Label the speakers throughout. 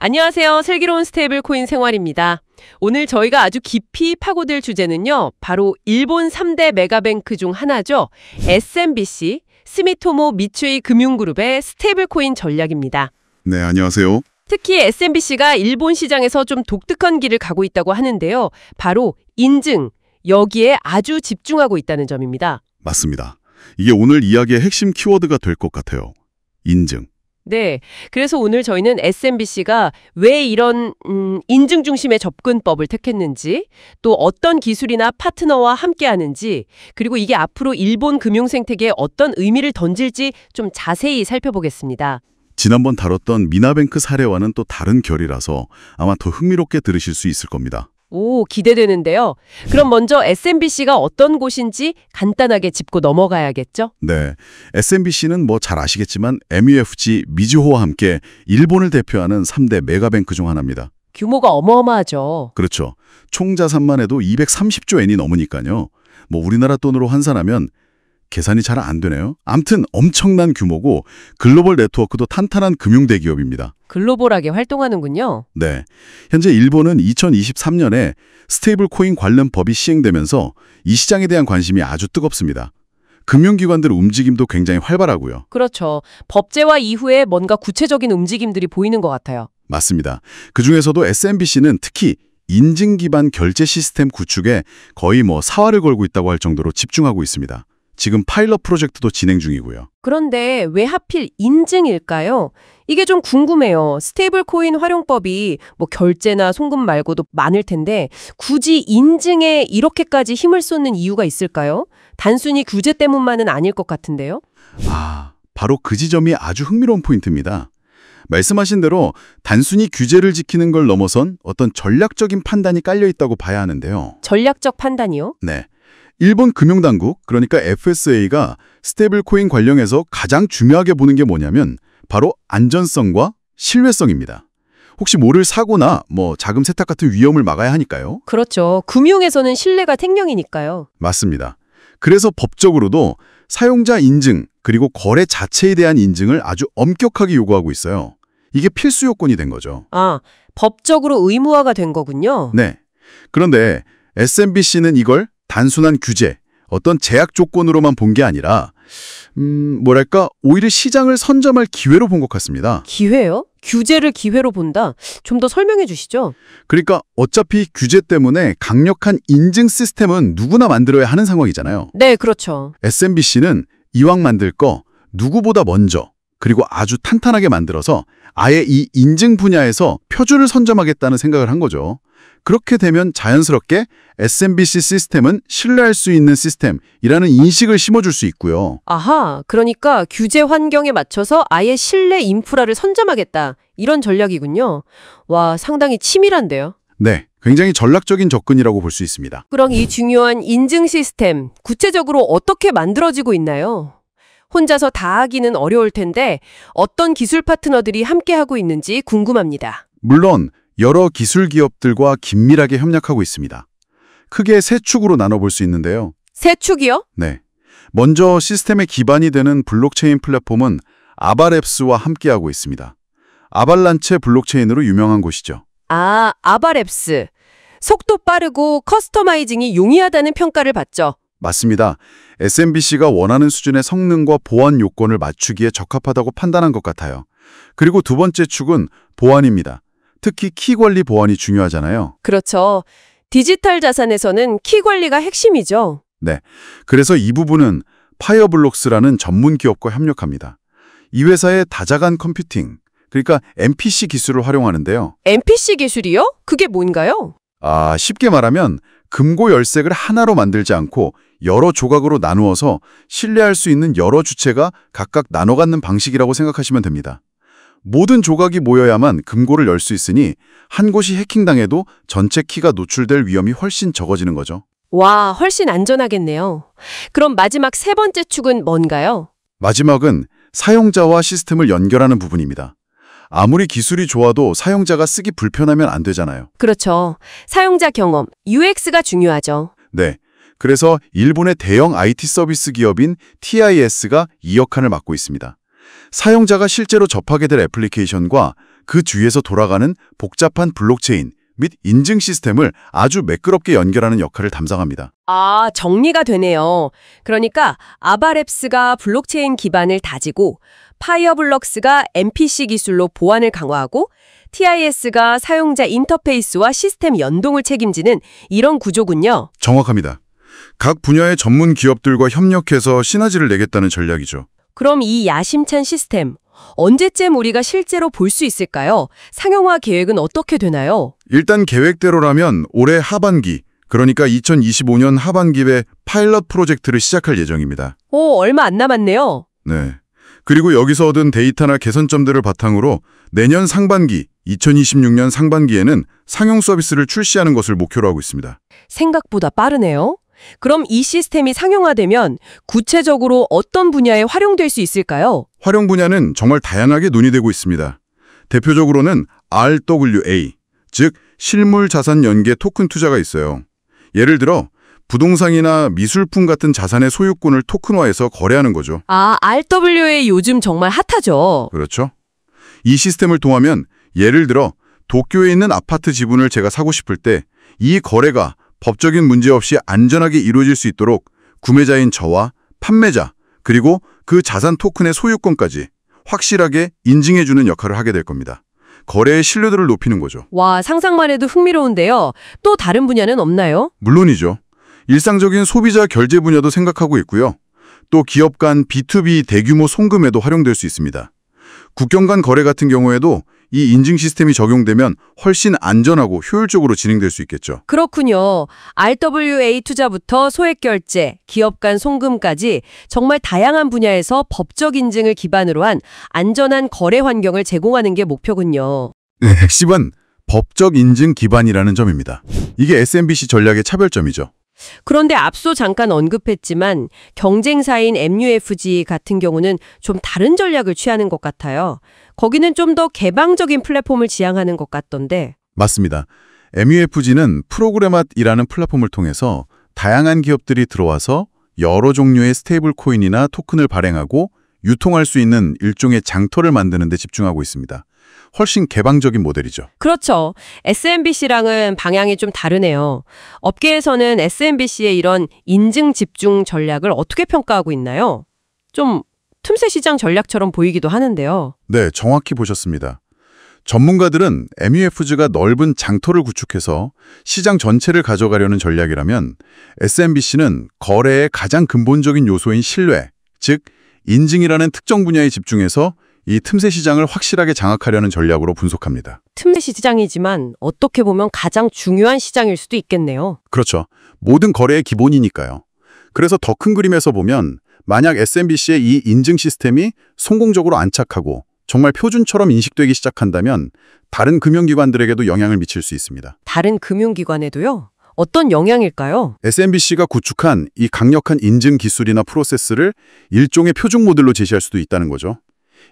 Speaker 1: 안녕하세요. 슬기로운 스테이블 코인 생활입니다. 오늘 저희가 아주 깊이 파고들 주제는요. 바로 일본 3대 메가뱅크 중 하나죠. SMBC, 스미토모 미츠이 금융그룹의 스테이블 코인 전략입니다.
Speaker 2: 네, 안녕하세요.
Speaker 1: 특히 SMBC가 일본 시장에서 좀 독특한 길을 가고 있다고 하는데요. 바로 인증, 여기에 아주 집중하고 있다는 점입니다.
Speaker 2: 맞습니다. 이게 오늘 이야기의 핵심 키워드가 될 것 같아요. 인증.
Speaker 1: 네, 그래서 오늘 저희는 SMBC가 왜 이런 인증 중심의 접근법을 택했는지, 또 어떤 기술이나 파트너와 함께하는지, 그리고 이게 앞으로 일본 금융 생태계에 어떤 의미를 던질지 좀 자세히 살펴보겠습니다.
Speaker 2: 지난번 다뤘던 미나뱅크 사례와는 또 다른 결이라서 아마 더 흥미롭게 들으실 수 있을 겁니다.
Speaker 1: 오, 기대되는데요. 그럼 먼저 SMBC가 어떤 곳인지 간단하게 짚고 넘어가야겠죠?
Speaker 2: 네, SMBC는 뭐 잘 아시겠지만 MUFG, 미즈호와 함께 일본을 대표하는 3대 메가뱅크 중 하나입니다.
Speaker 1: 규모가 어마어마하죠.
Speaker 2: 그렇죠. 총 자산만 해도 230조 엔이 넘으니까요. 뭐 우리나라 돈으로 환산하면 계산이 잘 안 되네요. 암튼 엄청난 규모고 글로벌 네트워크도 탄탄한 금융 대기업입니다.
Speaker 1: 글로벌하게 활동하는군요.
Speaker 2: 네, 현재 일본은 2023년에 스테이블 코인 관련 법이 시행되면서 이 시장에 대한 관심이 아주 뜨겁습니다. 금융기관들의 움직임도 굉장히 활발하고요.
Speaker 1: 그렇죠. 법제화 이후에 뭔가 구체적인 움직임들이 보이는 것 같아요.
Speaker 2: 맞습니다. 그중에서도 SMBC는 특히 인증 기반 결제 시스템 구축에 거의 사활을 걸고 있다고 할 정도로 집중하고 있습니다. 지금 파일럿 프로젝트도 진행 중이고요.
Speaker 1: 그런데 왜 하필 인증일까요? 이게 좀 궁금해요. 스테이블 코인 활용법이 결제나 송금 말고도 많을 텐데 굳이 인증에 이렇게까지 힘을 쏟는 이유가 있을까요? 단순히 규제 때문만은 아닐 것 같은데요.
Speaker 2: 바로 그 지점이 아주 흥미로운 포인트입니다. 말씀하신 대로 단순히 규제를 지키는 걸 넘어선 어떤 전략적인 판단이 깔려 있다고 봐야 하는데요.
Speaker 1: 전략적 판단이요?
Speaker 2: 네. 일본 금융당국, 그러니까 FSA가 스테이블 코인 관련해서 가장 중요하게 보는 게 뭐냐면 바로 안전성과 신뢰성입니다. 혹시 모를 사고나 자금 세탁 같은 위험을 막아야 하니까요.
Speaker 1: 그렇죠. 금융에서는 신뢰가 생명이니까요.
Speaker 2: 맞습니다. 그래서 법적으로도 사용자 인증 그리고 거래 자체에 대한 인증을 아주 엄격하게 요구하고 있어요. 이게 필수 요건이 된 거죠.
Speaker 1: 법적으로 의무화가 된 거군요.
Speaker 2: 네. 그런데 SMBC는 이걸 단순한 규제, 어떤 제약 조건으로만 본 게 아니라 오히려 시장을 선점할 기회로 본 것 같습니다.
Speaker 1: 기회요? 규제를 기회로 본다? 좀 더 설명해 주시죠.
Speaker 2: 그러니까 어차피 규제 때문에 강력한 인증 시스템은 누구나 만들어야 하는 상황이잖아요.
Speaker 1: 네, 그렇죠.
Speaker 2: SMBC는 이왕 만들 거 누구보다 먼저 그리고 아주 탄탄하게 만들어서 아예 이 인증 분야에서 표준을 선점하겠다는 생각을 한 거죠. 그렇게 되면 자연스럽게 SMBC 시스템은 신뢰할 수 있는 시스템이라는 인식을 심어줄 수 있고요.
Speaker 1: 그러니까 규제 환경에 맞춰서 아예 신뢰 인프라를 선점하겠다. 이런 전략이군요. 와, 상당히 치밀한데요.
Speaker 2: 네, 굉장히 전략적인 접근이라고 볼 수 있습니다.
Speaker 1: 그럼 이 중요한 인증 시스템, 구체적으로 어떻게 만들어지고 있나요? 혼자서 다 하기는 어려울 텐데 어떤 기술 파트너들이 함께하고 있는지 궁금합니다.
Speaker 2: 물론 여러 기술 기업들과 긴밀하게 협력하고 있습니다. 크게 세 축으로 나눠볼 수 있는데요.
Speaker 1: 세 축이요?
Speaker 2: 네. 먼저 시스템의 기반이 되는 블록체인 플랫폼은 아바랩스와 함께하고 있습니다. 아발란체 블록체인으로 유명한 곳이죠.
Speaker 1: 아바랩스. 속도 빠르고 커스터마이징이 용이하다는 평가를 받죠.
Speaker 2: 맞습니다. SMBC가 원하는 수준의 성능과 보안 요건을 맞추기에 적합하다고 판단한 것 같아요. 그리고 두 번째 축은 보안입니다. 특히 키 관리 보안이 중요하잖아요.
Speaker 1: 그렇죠. 디지털 자산에서는 키 관리가 핵심이죠.
Speaker 2: 네. 그래서 이 부분은 파이어블록스라는 전문 기업과 협력합니다. 이 회사의 다자간 컴퓨팅, 그러니까 MPC 기술을 활용하는데요.
Speaker 1: MPC 기술이요? 그게 뭔가요?
Speaker 2: 쉽게 말하면 금고 열쇠를 하나로 만들지 않고 여러 조각으로 나누어서 신뢰할 수 있는 여러 주체가 각각 나눠 갖는 방식이라고 생각하시면 됩니다. 모든 조각이 모여야만 금고를 열 수 있으니 한 곳이 해킹당해도 전체 키가 노출될 위험이 훨씬 적어지는 거죠.
Speaker 1: 와, 훨씬 안전하겠네요. 그럼 마지막 세 번째 축은 뭔가요?
Speaker 2: 마지막은 사용자와 시스템을 연결하는 부분입니다. 아무리 기술이 좋아도 사용자가 쓰기 불편하면 안 되잖아요.
Speaker 1: 그렇죠. 사용자 경험, UX가 중요하죠.
Speaker 2: 네. 그래서 일본의 대형 IT 서비스 기업인 TIS가 이 역할을 맡고 있습니다. 사용자가 실제로 접하게 될 애플리케이션과 그 뒤에서 돌아가는 복잡한 블록체인 및 인증 시스템을 아주 매끄럽게 연결하는 역할을 담당합니다.
Speaker 1: 아, 정리가 되네요. 그러니까 아바랩스가 블록체인 기반을 다지고 파이어블럭스가 MPC 기술로 보안을 강화하고 TIS가 사용자 인터페이스와 시스템 연동을 책임지는 이런 구조군요.
Speaker 2: 정확합니다. 각 분야의 전문 기업들과 협력해서 시너지를 내겠다는 전략이죠.
Speaker 1: 그럼 이 야심찬 시스템, 언제쯤 우리가 실제로 볼 수 있을까요? 상용화 계획은 어떻게 되나요?
Speaker 2: 일단 계획대로라면 올해 하반기, 그러니까 2025년 하반기에 파일럿 프로젝트를 시작할 예정입니다.
Speaker 1: 오, 얼마 안 남았네요.
Speaker 2: 네. 그리고 여기서 얻은 데이터나 개선점들을 바탕으로 내년 상반기, 2026년 상반기에는 상용 서비스를 출시하는 것을 목표로 하고 있습니다.
Speaker 1: 생각보다 빠르네요. 그럼 이 시스템이 상용화되면 구체적으로 어떤 분야에 활용될 수 있을까요?
Speaker 2: 활용 분야는 정말 다양하게 논의되고 있습니다. 대표적으로는 RWA, 즉 실물 자산 연계 토큰 투자가 있어요. 예를 들어 부동산이나 미술품 같은 자산의 소유권을 토큰화해서 거래하는 거죠.
Speaker 1: 아, RWA 요즘 정말 핫하죠.
Speaker 2: 그렇죠. 이 시스템을 통하면 예를 들어 도쿄에 있는 아파트 지분을 제가 사고 싶을 때 이 거래가 법적인 문제 없이 안전하게 이루어질 수 있도록 구매자인 저와 판매자, 그리고 그 자산 토큰의 소유권까지 확실하게 인증해주는 역할을 하게 될 겁니다. 거래의 신뢰도를 높이는 거죠.
Speaker 1: 와, 상상만 해도 흥미로운데요. 또 다른 분야는 없나요?
Speaker 2: 물론이죠. 일상적인 소비자 결제 분야도 생각하고 있고요. 또 기업 간 B2B 대규모 송금에도 활용될 수 있습니다. 국경 간 거래 같은 경우에도 이 인증 시스템이 적용되면 훨씬 안전하고 효율적으로 진행될 수 있겠죠.
Speaker 1: 그렇군요. RWA 투자부터 소액 결제, 기업 간 송금까지 정말 다양한 분야에서 법적 인증을 기반으로 한 안전한 거래 환경을 제공하는 게 목표군요.
Speaker 2: 네, 핵심은 법적 인증 기반이라는 점입니다. 이게 SMBC 전략의 차별점이죠.
Speaker 1: 그런데 앞서 잠깐 언급했지만 경쟁사인 MUFG 같은 경우는 좀 다른 전략을 취하는 것 같아요. 거기는 좀 더 개방적인 플랫폼을 지향하는 것 같던데.
Speaker 2: 맞습니다. MUFG는 프로그래맛이라는 플랫폼을 통해서 다양한 기업들이 들어와서 여러 종류의 스테이블 코인이나 토큰을 발행하고 유통할 수 있는 일종의 장터를 만드는 데 집중하고 있습니다. 훨씬 개방적인 모델이죠.
Speaker 1: 그렇죠. SMBC랑은 방향이 좀 다르네요. 업계에서는 SMBC의 이런 인증 집중 전략을 어떻게 평가하고 있나요? 좀 틈새 시장 전략처럼 보이기도 하는데요.
Speaker 2: 네, 정확히 보셨습니다. 전문가들은 MUFG가 넓은 장터를 구축해서 시장 전체를 가져가려는 전략이라면 SMBC는 거래의 가장 근본적인 요소인 신뢰, 즉 인증이라는 특정 분야에 집중해서 이 틈새 시장을 확실하게 장악하려는 전략으로 분석합니다.
Speaker 1: 틈새 시장이지만 어떻게 보면 가장 중요한 시장일 수도 있겠네요.
Speaker 2: 그렇죠. 모든 거래의 기본이니까요. 그래서 더 큰 그림에서 보면 만약 SMBC의 이 인증 시스템이 성공적으로 안착하고 정말 표준처럼 인식되기 시작한다면 다른 금융기관들에게도 영향을 미칠 수 있습니다.
Speaker 1: 다른 금융기관에도요? 어떤 영향일까요?
Speaker 2: SMBC가 구축한 이 강력한 인증 기술이나 프로세스를 일종의 표준 모델로 제시할 수도 있다는 거죠.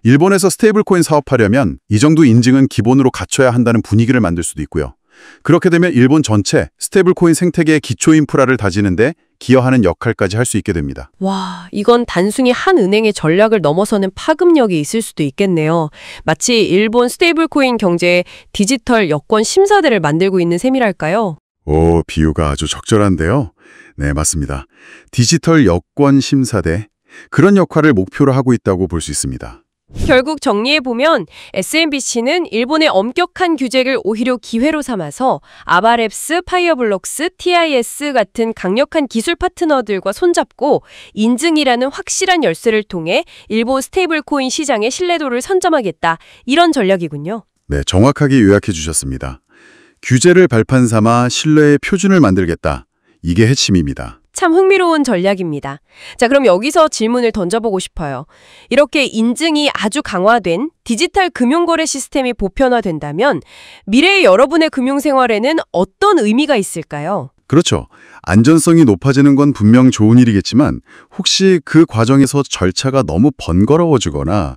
Speaker 2: 일본에서 스테이블코인 사업하려면 이 정도 인증은 기본으로 갖춰야 한다는 분위기를 만들 수도 있고요. 그렇게 되면 일본 전체 스테이블코인 생태계의 기초 인프라를 다지는데 기여하는 역할까지 할 수 있게 됩니다.
Speaker 1: 와, 이건 단순히 한 은행의 전략을 넘어서는 파급력이 있을 수도 있겠네요. 마치 일본 스테이블코인 경제의 디지털 여권 심사대를 만들고 있는 셈이랄까요?
Speaker 2: 오, 비유가 아주 적절한데요. 네, 맞습니다. 디지털 여권 심사대, 그런 역할을 목표로 하고 있다고 볼 수 있습니다.
Speaker 1: 결국 정리해보면 SMBC는 일본의 엄격한 규제를 오히려 기회로 삼아서 아바랩스, 파이어블럭스, TIS 같은 강력한 기술 파트너들과 손잡고 인증이라는 확실한 열쇠를 통해 일본 스테이블코인 시장의 신뢰도를 선점하겠다. 이런 전략이군요.
Speaker 2: 네, 정확하게 요약해 주셨습니다. 규제를 발판 삼아 신뢰의 표준을 만들겠다. 이게 핵심입니다.
Speaker 1: 참 흥미로운 전략입니다. 자, 그럼 여기서 질문을 던져보고 싶어요. 이렇게 인증이 아주 강화된 디지털 금융거래 시스템이 보편화된다면 미래의 여러분의 금융생활에는 어떤 의미가 있을까요?
Speaker 2: 그렇죠. 안전성이 높아지는 건 분명 좋은 일이겠지만 혹시 그 과정에서 절차가 너무 번거로워지거나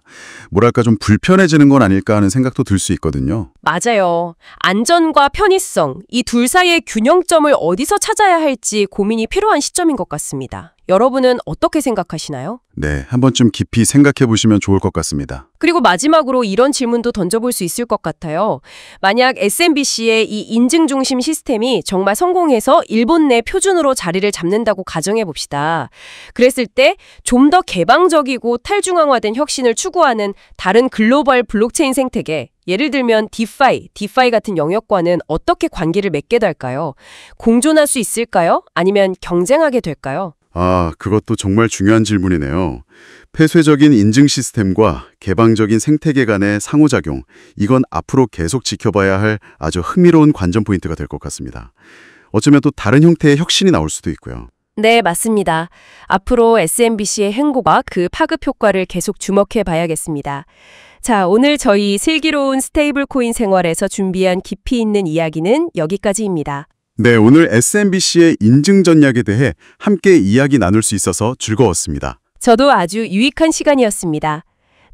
Speaker 2: 뭐랄까 좀 불편해지는 건 아닐까 하는 생각도 들 수 있거든요.
Speaker 1: 맞아요. 안전과 편의성, 이 둘 사이의 균형점을 어디서 찾아야 할지 고민이 필요한 시점인 것 같습니다. 여러분은 어떻게 생각하시나요?
Speaker 2: 네, 한 번쯤 깊이 생각해 보시면 좋을 것 같습니다.
Speaker 1: 그리고 마지막으로 이런 질문도 던져볼 수 있을 것 같아요. 만약 SMBC의 이 인증 중심 시스템이 정말 성공해서 일본 내 표준으로 자리를 잡는다고 가정해 봅시다. 그랬을 때 좀 더 개방적이고 탈중앙화된 혁신을 추구하는 다른 글로벌 블록체인 생태계, 예를 들면 디파이 같은 영역과는 어떻게 관계를 맺게 될까요? 공존할 수 있을까요? 아니면 경쟁하게 될까요?
Speaker 2: 아, 그것도 정말 중요한 질문이네요. 폐쇄적인 인증 시스템과 개방적인 생태계 간의 상호작용, 이건 앞으로 계속 지켜봐야 할 아주 흥미로운 관전 포인트가 될 것 같습니다. 어쩌면 또 다른 형태의 혁신이 나올 수도 있고요.
Speaker 1: 네, 맞습니다. 앞으로 SMBC의 행보와 그 파급 효과를 계속 주목해 봐야겠습니다. 자, 오늘 저희 슬기로운 스테이블 코인 생활에서 준비한 깊이 있는 이야기는 여기까지입니다.
Speaker 2: 네, 오늘 SMBC의 인증 전략에 대해 함께 이야기 나눌 수 있어서 즐거웠습니다.
Speaker 1: 저도 아주 유익한 시간이었습니다.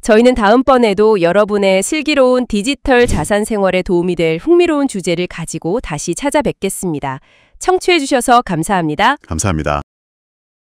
Speaker 1: 저희는 다음번에도 여러분의 슬기로운 디지털 자산 생활에 도움이 될 흥미로운 주제를 가지고 다시 찾아뵙겠습니다. 청취해 주셔서 감사합니다.
Speaker 2: 감사합니다.